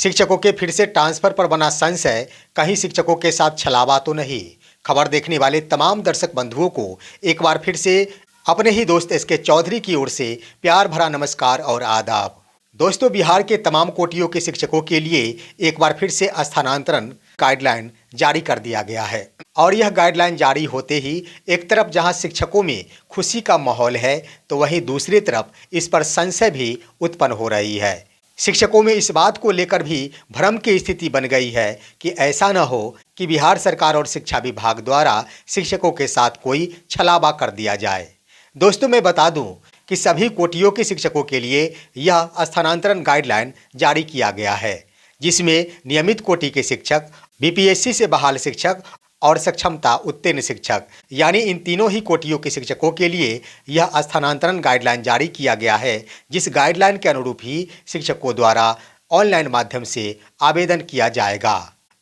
शिक्षकों के फिर से ट्रांसफर पर बना संशय, कहीं शिक्षकों के साथ छलावा तो नहीं। खबर देखने वाले तमाम दर्शक बंधुओं को एक बार फिर से अपने ही दोस्त एसके चौधरी की ओर से प्यार भरा नमस्कार और आदाब। दोस्तों, बिहार के तमाम कोटियों के शिक्षकों के लिए एक बार फिर से स्थानांतरण गाइडलाइन जारी कर दिया गया है। और यह गाइडलाइन जारी होते ही एक तरफ जहां शिक्षकों में खुशी का माहौल है, तो वहीं दूसरी तरफ इस पर संशय भी उत्पन्न हो रही है। शिक्षकों में इस बात को लेकर भी भ्रम की स्थिति बन गई है कि ऐसा न हो कि बिहार सरकार और शिक्षा विभाग द्वारा शिक्षकों के साथ कोई छलावा कर दिया जाए। दोस्तों, मैं बता दूं कि सभी कोटियों के शिक्षकों के लिए यह स्थानांतरण गाइडलाइन जारी किया गया है, जिसमें नियमित कोटि के शिक्षक, बीपीएससी से बहाल शिक्षक और सक्षमता उत्तीर्ण शिक्षक, यानी इन तीनों ही कोटियों के शिक्षकों के लिए यह स्थानांतरण गाइडलाइन जारी किया गया है, जिस गाइडलाइन के अनुरूप ही शिक्षकों द्वारा ऑनलाइन माध्यम से आवेदन किया जाएगा।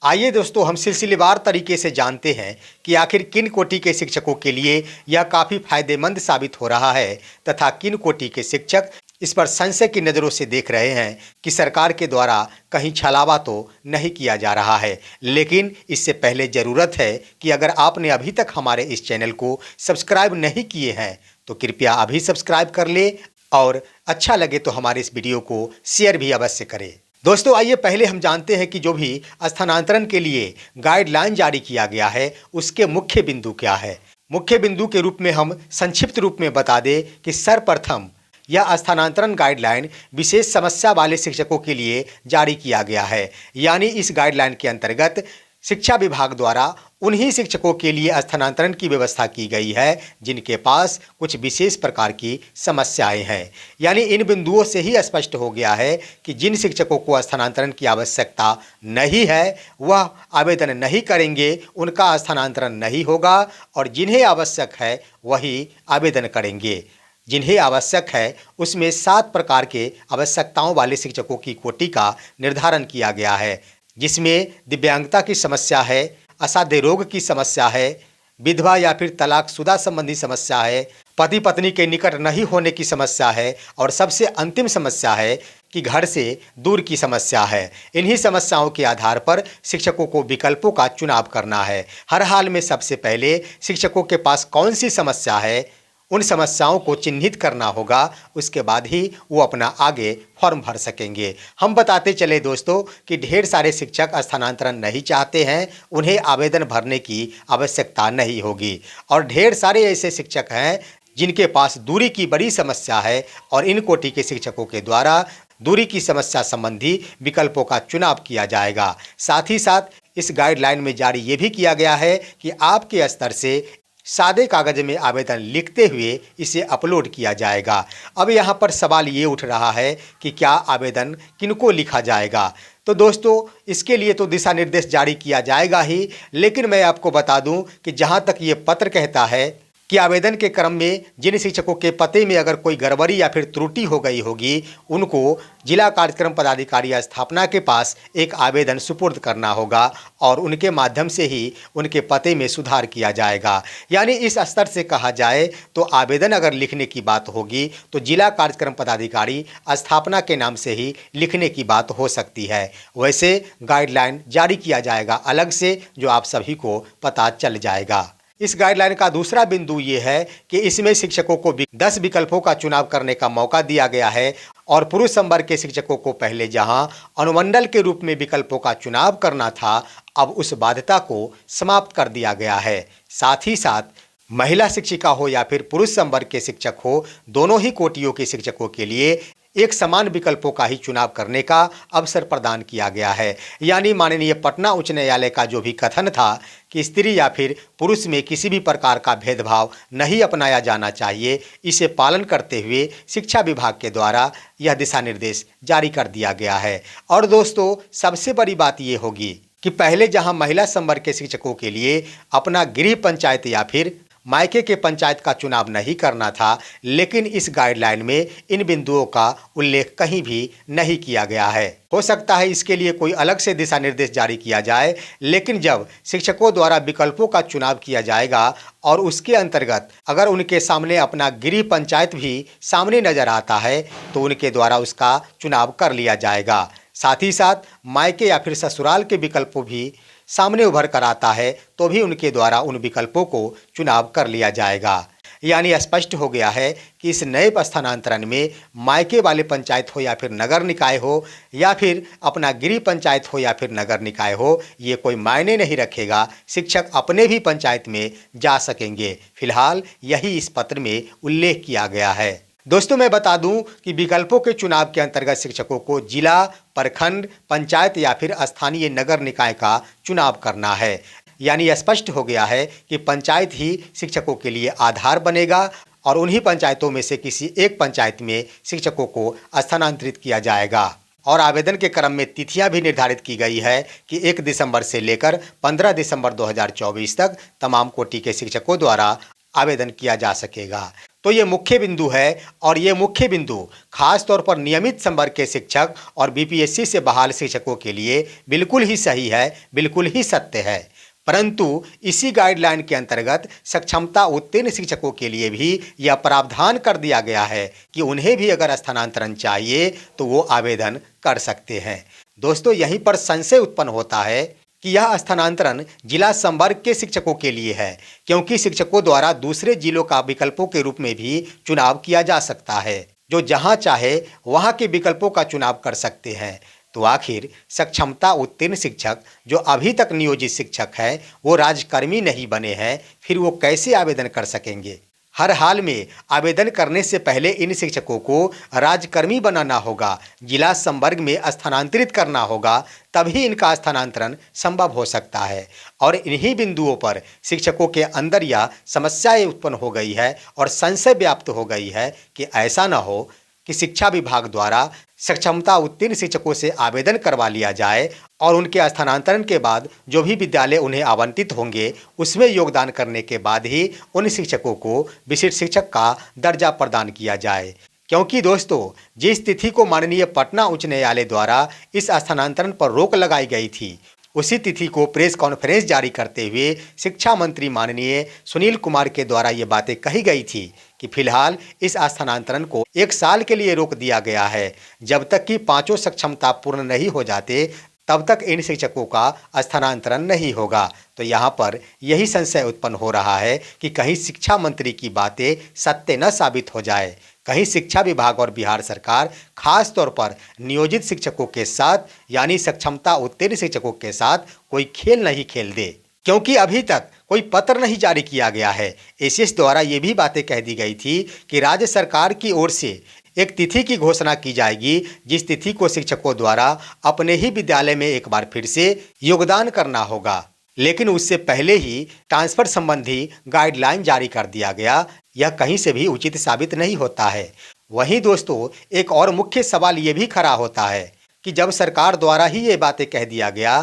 आइए दोस्तों, हम सिलसिलेवार तरीके से जानते हैं कि आखिर किन कोटि के शिक्षकों के लिए यह काफ़ी फायदेमंद साबित हो रहा है तथा किन कोटि के शिक्षक इस पर संशय की नज़रों से देख रहे हैं कि सरकार के द्वारा कहीं छलावा तो नहीं किया जा रहा है। लेकिन इससे पहले ज़रूरत है कि अगर आपने अभी तक हमारे इस चैनल को सब्सक्राइब नहीं किए हैं तो कृपया अभी सब्सक्राइब कर ले और अच्छा लगे तो हमारे इस वीडियो को शेयर भी अवश्य करें। दोस्तों, आइए पहले हम जानते हैं कि जो भी स्थानांतरण के लिए गाइडलाइन जारी किया गया है उसके मुख्य बिंदु क्या है। मुख्य बिंदु के रूप में हम संक्षिप्त रूप में बता दें कि सर्वप्रथम यह स्थानांतरण गाइडलाइन विशेष समस्या वाले शिक्षकों के लिए जारी किया गया है। यानी इस गाइडलाइन के अंतर्गत शिक्षा विभाग द्वारा उन्हीं शिक्षकों के लिए स्थानांतरण की व्यवस्था की गई है जिनके पास कुछ विशेष प्रकार की समस्याएं हैं। यानी इन बिंदुओं से ही स्पष्ट हो गया है कि जिन शिक्षकों को स्थानांतरण की आवश्यकता नहीं है वह आवेदन नहीं करेंगे, उनका स्थानांतरण नहीं होगा, और जिन्हें आवश्यक है वही आवेदन करेंगे। जिन्हें आवश्यक है उसमें 7 प्रकार के आवश्यकताओं वाले शिक्षकों की कोटि का निर्धारण किया गया है, जिसमें दिव्यांगता की समस्या है, असाध्य रोग की समस्या है, विधवा या फिर तलाकशुदा संबंधी समस्या है, पति पत्नी के निकट नहीं होने की समस्या है, और सबसे अंतिम समस्या है कि घर से दूर की समस्या है। इन्हीं समस्याओं के आधार पर शिक्षकों को विकल्पों का चुनाव करना है। हर हाल में सबसे पहले शिक्षकों के पास कौन सी समस्या है उन समस्याओं को चिन्हित करना होगा, उसके बाद ही वो अपना आगे फॉर्म भर सकेंगे। हम बताते चले दोस्तों कि ढेर सारे शिक्षक स्थानांतरण नहीं चाहते हैं, उन्हें आवेदन भरने की आवश्यकता नहीं होगी, और ढेर सारे ऐसे शिक्षक हैं जिनके पास दूरी की बड़ी समस्या है, और इन कोटि के शिक्षकों के द्वारा दूरी की समस्या संबंधी विकल्पों का चुनाव किया जाएगा। साथ ही साथ इस गाइडलाइन में जारी ये भी किया गया है कि आपके स्तर से सादे कागज में आवेदन लिखते हुए इसे अपलोड किया जाएगा। अब यहाँ पर सवाल ये उठ रहा है कि क्या आवेदन किनको लिखा जाएगा। तो दोस्तों, इसके लिए तो दिशा निर्देश जारी किया जाएगा ही, लेकिन मैं आपको बता दूं कि जहाँ तक ये पत्र कहता है कि आवेदन के क्रम में जिन शिक्षकों के पते में अगर कोई गड़बड़ी या फिर त्रुटि हो गई होगी उनको जिला कार्यक्रम पदाधिकारी स्थापना के पास एक आवेदन सुपुर्द करना होगा, और उनके माध्यम से ही उनके पते में सुधार किया जाएगा। यानी इस स्तर से कहा जाए तो आवेदन अगर लिखने की बात होगी तो जिला कार्यक्रम पदाधिकारी स्थापना के नाम से ही लिखने की बात हो सकती है। वैसे गाइडलाइन जारी किया जाएगा अलग से, जो आप सभी को पता चल जाएगा। इस गाइडलाइन का दूसरा बिंदु ये है कि इसमें शिक्षकों को 10 विकल्पों का चुनाव करने का मौका दिया गया है, और पुरुष संवर्ग के शिक्षकों को पहले जहां अनुमंडल के रूप में विकल्पों का चुनाव करना था, अब उस बाध्यता को समाप्त कर दिया गया है। साथ ही साथ महिला शिक्षिका हो या फिर पुरुष संवर्ग के शिक्षक हो, दोनों ही कोटियों के शिक्षकों के लिए एक समान विकल्पों का ही चुनाव करने का अवसर प्रदान किया गया है। यानी माननीय पटना उच्च न्यायालय का जो भी कथन था कि स्त्री या फिर पुरुष में किसी भी प्रकार का भेदभाव नहीं अपनाया जाना चाहिए, इसे पालन करते हुए शिक्षा विभाग के द्वारा यह दिशा निर्देश जारी कर दिया गया है। और दोस्तों, सबसे बड़ी बात ये होगी कि पहले जहां महिला संवर्ग के शिक्षकों के लिए अपना गृह पंचायत या फिर मायके के पंचायत का चुनाव नहीं करना था, लेकिन इस गाइडलाइन में इन बिंदुओं का उल्लेख कहीं भी नहीं किया गया है। हो सकता है इसके लिए कोई अलग से दिशा निर्देश जारी किया जाए, लेकिन जब शिक्षकों द्वारा विकल्पों का चुनाव किया जाएगा और उसके अंतर्गत अगर उनके सामने अपना गृह पंचायत भी सामने नजर आता है तो उनके द्वारा उसका चुनाव कर लिया जाएगा। साथ ही साथ मायके या फिर ससुराल के विकल्पों भी सामने उभर कर आता है तो भी उनके द्वारा उन विकल्पों को चुनाव कर लिया जाएगा। यानी स्पष्ट हो गया है कि इस नए स्थानांतरण में मायके वाले पंचायत हो या फिर नगर निकाय हो या फिर अपना गृह पंचायत हो या फिर नगर निकाय हो, ये कोई मायने नहीं रखेगा। शिक्षक अपने भी पंचायत में जा सकेंगे। फिलहाल यही इस पत्र में उल्लेख किया गया है। दोस्तों, मैं बता दूं कि विकल्पों के चुनाव के अंतर्गत शिक्षकों को जिला, प्रखंड, पंचायत या फिर स्थानीय नगर निकाय का चुनाव करना है। यानी स्पष्ट हो गया है कि पंचायत ही शिक्षकों के लिए आधार बनेगा और उन्हीं पंचायतों में से किसी एक पंचायत में शिक्षकों को स्थानांतरित किया जाएगा। और आवेदन के क्रम में तिथियां भी निर्धारित की गई है कि 1 दिसंबर से लेकर 15 दिसंबर 2024 तक तमाम कोटि के शिक्षकों द्वारा आवेदन किया जा सकेगा। तो ये मुख्य बिंदु है और ये मुख्य बिंदु खास तौर पर नियमित संवर्ग के शिक्षक और बीपीएससी से बहाल शिक्षकों के लिए बिल्कुल ही सही है, बिल्कुल ही सत्य है। परंतु इसी गाइडलाइन के अंतर्गत सक्षमता उत्तीर्ण शिक्षकों के लिए भी यह प्रावधान कर दिया गया है कि उन्हें भी अगर स्थानांतरण चाहिए तो वो आवेदन कर सकते हैं। दोस्तों, यहीं पर संशय उत्पन्न होता है कि यह स्थानांतरण जिला संवर्ग के शिक्षकों के लिए है, क्योंकि शिक्षकों द्वारा दूसरे जिलों का विकल्पों के रूप में भी चुनाव किया जा सकता है, जो जहां चाहे वहां के विकल्पों का चुनाव कर सकते हैं। तो आखिर सक्षमता उत्तीर्ण शिक्षक जो अभी तक नियोजित शिक्षक हैं, वो राजकर्मी नहीं बने हैं, फिर वो कैसे आवेदन कर सकेंगे? हर हाल में आवेदन करने से पहले इन शिक्षकों को राजकर्मी बनाना होगा, जिला संवर्ग में स्थानांतरित करना होगा, तभी इनका स्थानांतरण संभव हो सकता है। और इन्हीं बिंदुओं पर शिक्षकों के अंदर यह समस्याएं उत्पन्न हो गई है और संशय व्याप्त हो गई है कि ऐसा न हो कि शिक्षा विभाग द्वारा सक्षमता उत्तीर्ण शिक्षकों से आवेदन करवा लिया जाए और उनके स्थानांतरण के बाद जो भी विद्यालय उन्हें आवंटित होंगे उसमें योगदान करने के बाद ही उन शिक्षकों को विशिष्ट शिक्षक का दर्जा प्रदान किया जाए। क्योंकि दोस्तों, जिस तिथि को माननीय पटना उच्च न्यायालय द्वारा इस स्थानांतरण पर रोक लगाई गई थी, उसी तिथि को प्रेस कॉन्फ्रेंस जारी करते हुए शिक्षा मंत्री माननीय सुनील कुमार के द्वारा ये बातें कही गई थी कि फिलहाल इस स्थानांतरण को 1 साल के लिए रोक दिया गया है। जब तक कि 5 सक्षमता पूर्ण नहीं हो जाते तब तक इन शिक्षकों का स्थानांतरण नहीं होगा। तो यहाँ पर यही संशय उत्पन्न हो रहा है कि कहीं शिक्षा मंत्री की बातें सत्य न साबित हो जाए, कहीं शिक्षा विभाग और बिहार सरकार खास तौर पर नियोजित शिक्षकों के साथ यानी सक्षमता उत्तीर्ण शिक्षकों के साथ कोई खेल नहीं खेल दे, क्योंकि अभी तक कोई पत्र नहीं जारी किया गया है। एसीएस द्वारा ये भी बातें कह दी गई थी कि राज्य सरकार की ओर से एक तिथि की घोषणा की जाएगी, जिस तिथि को शिक्षकों द्वारा अपने ही विद्यालय में एक बार फिर से योगदान करना होगा। लेकिन उससे पहले ही ट्रांसफर संबंधी गाइडलाइन जारी कर दिया गया। यह कहीं से भी उचित साबित नहीं होता है। वहीं दोस्तों, एक और मुख्य सवाल ये भी खड़ा होता है कि जब सरकार द्वारा ही ये बातें कह दिया गया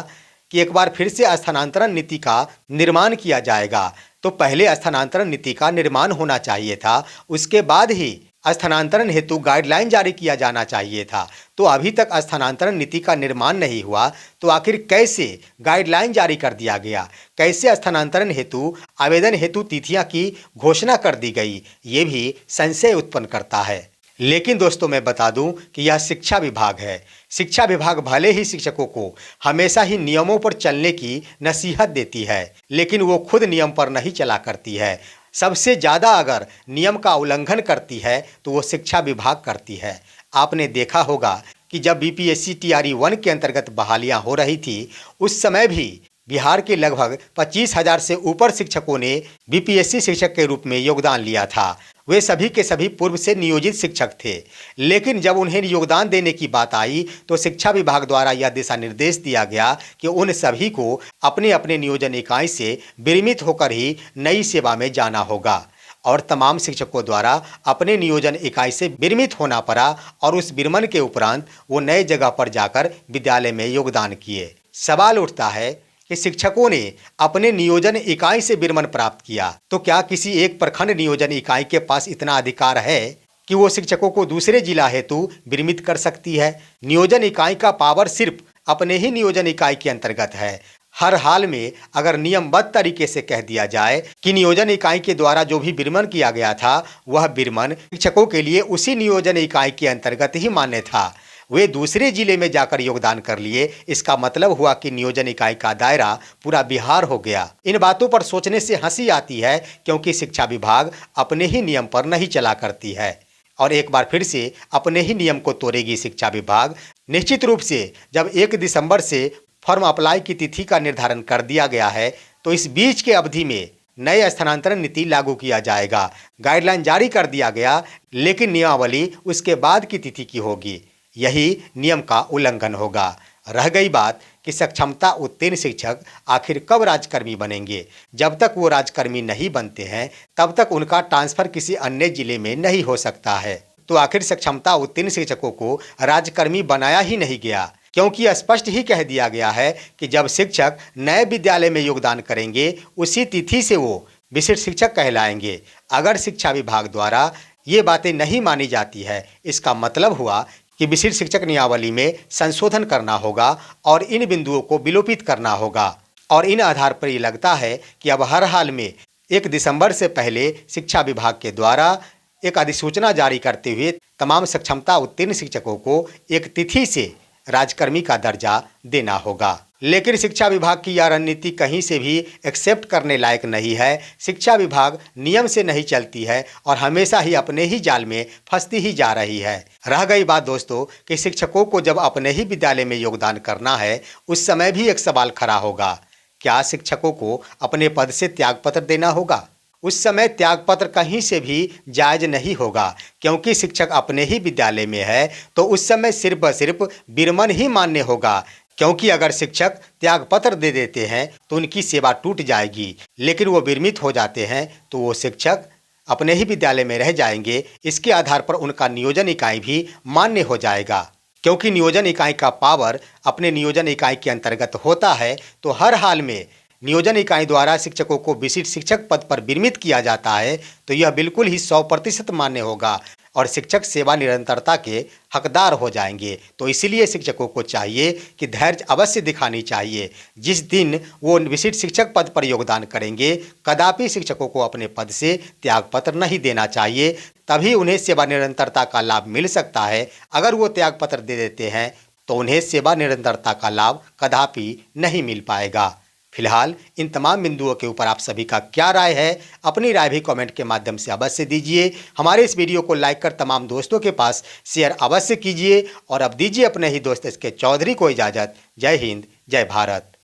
कि एक बार फिर से स्थानांतरण नीति का निर्माण किया जाएगा, तो पहले स्थानांतरण नीति का निर्माण होना चाहिए था, उसके बाद ही स्थानांतरण हेतु गाइडलाइन जारी किया जाना चाहिए था। तो अभी तक स्थानांतरण नीति का निर्माण नहीं हुआ, तो आखिर कैसे गाइडलाइन जारी कर दिया गया, कैसे स्थानांतरण हेतु आवेदन हेतु तिथियां की घोषणा कर दी गई, ये भी संशय उत्पन्न करता है। लेकिन दोस्तों, मैं बता दूं कि यह शिक्षा विभाग है। शिक्षा विभाग भले ही शिक्षकों को हमेशा ही नियमों पर चलने की नसीहत देती है, लेकिन वो खुद नियम पर नहीं चला करती है। सबसे ज़्यादा अगर नियम का उल्लंघन करती है तो वो शिक्षा विभाग करती है। आपने देखा होगा कि जब बीपीएससी टीआरई 1 के अंतर्गत बहालियां हो रही थी, उस समय भी बिहार के लगभग 25,000 से ऊपर शिक्षकों ने बीपीएससी शिक्षक के रूप में योगदान लिया था। वे सभी के सभी पूर्व से नियोजित शिक्षक थे, लेकिन जब उन्हें योगदान देने की बात आई तो शिक्षा विभाग द्वारा यह दिशा निर्देश दिया गया कि उन सभी को अपने अपने नियोजन इकाई से विरमित होकर ही नई सेवा में जाना होगा। और तमाम शिक्षकों द्वारा अपने नियोजन इकाई से विरमित होना पड़ा और उस विरमण के उपरांत वो नए जगह पर जाकर विद्यालय में योगदान किए। सवाल उठता है कि शिक्षकों ने अपने नियोजन इकाई से विरमण प्राप्त किया, तो क्या किसी एक प्रखंड नियोजन इकाई के पास इतना अधिकार है कि वो शिक्षकों को दूसरे जिला हेतु विरमित कर सकती है? नियोजन इकाई का पावर सिर्फ अपने ही नियोजन इकाई के अंतर्गत है। हर हाल में अगर नियमबद्ध तरीके से कह दिया जाए कि नियोजन इकाई के द्वारा जो भी विरमण किया गया था, वह विरमण शिक्षकों के लिए उसी नियोजन इकाई के अंतर्गत ही मान्य था। वे दूसरे जिले में जाकर योगदान कर लिए। इसका मतलब हुआ कि नियोजन इकाई का दायरा पूरा बिहार हो गया। इन बातों पर सोचने से हंसी आती है, क्योंकि शिक्षा विभाग अपने ही नियम पर नहीं चला करती है और एक बार फिर से अपने ही नियम को तोड़ेगी शिक्षा विभाग। निश्चित रूप से जब 1 दिसंबर से फॉर्म अप्लाई की तिथि का निर्धारण कर दिया गया है, तो इस बीच के अवधि में नए स्थानांतरण नीति लागू किया जाएगा। गाइडलाइन जारी कर दिया गया, लेकिन नियमावली उसके बाद की तिथि की होगी। यही नियम का उल्लंघन होगा। रह गई बात कि सक्षमता उत्तीर्ण शिक्षक आखिर कब राजकर्मी बनेंगे। जब तक वो राजकर्मी नहीं बनते हैं, तब तक उनका ट्रांसफर किसी अन्य जिले में नहीं हो सकता है। तो आखिर सक्षमता उत्तीर्ण शिक्षकों को राजकर्मी बनाया ही नहीं गया, क्योंकि स्पष्ट ही कह दिया गया है कि जब शिक्षक नए विद्यालय में योगदान करेंगे, उसी तिथि से वो विशिष्ट शिक्षक कहलाएंगे। अगर शिक्षा विभाग द्वारा ये बातें नहीं मानी जाती है, इसका मतलब हुआ कि विशिष्ट शिक्षक नियमावली में संशोधन करना होगा और इन बिंदुओं को विलोपित करना होगा। और इन आधार पर ये लगता है कि अब हर हाल में 1 दिसंबर से पहले शिक्षा विभाग के द्वारा एक अधिसूचना जारी करते हुए तमाम सक्षमता उत्तीर्ण शिक्षकों को एक तिथि से राजकर्मी का दर्जा देना होगा। लेकिन शिक्षा विभाग की यह रणनीति कहीं से भी एक्सेप्ट करने लायक नहीं है। शिक्षा विभाग नियम से नहीं चलती है और हमेशा ही अपने ही जाल में फंसती ही जा रही है। रह गई बात दोस्तों कि शिक्षकों को जब अपने ही विद्यालय में योगदान करना है, उस समय भी एक सवाल खड़ा होगा, क्या शिक्षकों को अपने पद से त्यागपत्र देना होगा? उस समय त्यागपत्र कहीं से भी जायज नहीं होगा, क्योंकि शिक्षक अपने ही विद्यालय में है, तो उस समय सिर्फ व सिर्फ विरमण ही मान्य होगा। क्योंकि अगर शिक्षक त्यागपत्र दे देते हैं तो उनकी सेवा टूट जाएगी, लेकिन वो विरमित हो जाते हैं तो वो शिक्षक अपने ही विद्यालय में रह जाएंगे। इसके आधार पर उनका नियोजन इकाई भी मान्य हो जाएगा, क्योंकि नियोजन इकाई का पावर अपने नियोजन इकाई के अंतर्गत होता है। तो हर हाल में नियोजन इकाई द्वारा शिक्षकों को विशिष्ट शिक्षक पद पर विरमित किया जाता है, तो यह बिल्कुल ही 100% मान्य होगा और शिक्षक सेवा निरंतरता के हकदार हो जाएंगे। तो इसीलिए शिक्षकों को चाहिए कि धैर्य अवश्य दिखानी चाहिए। जिस दिन वो विशिष्ट शिक्षक पद पर योगदान करेंगे, कदापि शिक्षकों को अपने पद से त्यागपत्र नहीं देना चाहिए, तभी उन्हें सेवा निरंतरता का लाभ मिल सकता है। अगर वो त्यागपत्र दे देते हैं तो उन्हें सेवा निरंतरता का लाभ कदापि नहीं मिल पाएगा। फिलहाल इन तमाम बिंदुओं के ऊपर आप सभी का क्या राय है? अपनी राय भी कमेंट के माध्यम से अवश्य दीजिए। हमारे इस वीडियो को लाइक कर तमाम दोस्तों के पास शेयर अवश्य कीजिए और अब दीजिए अपने ही दोस्त SK चौधरी को इजाज़त। जय हिंद, जय भारत।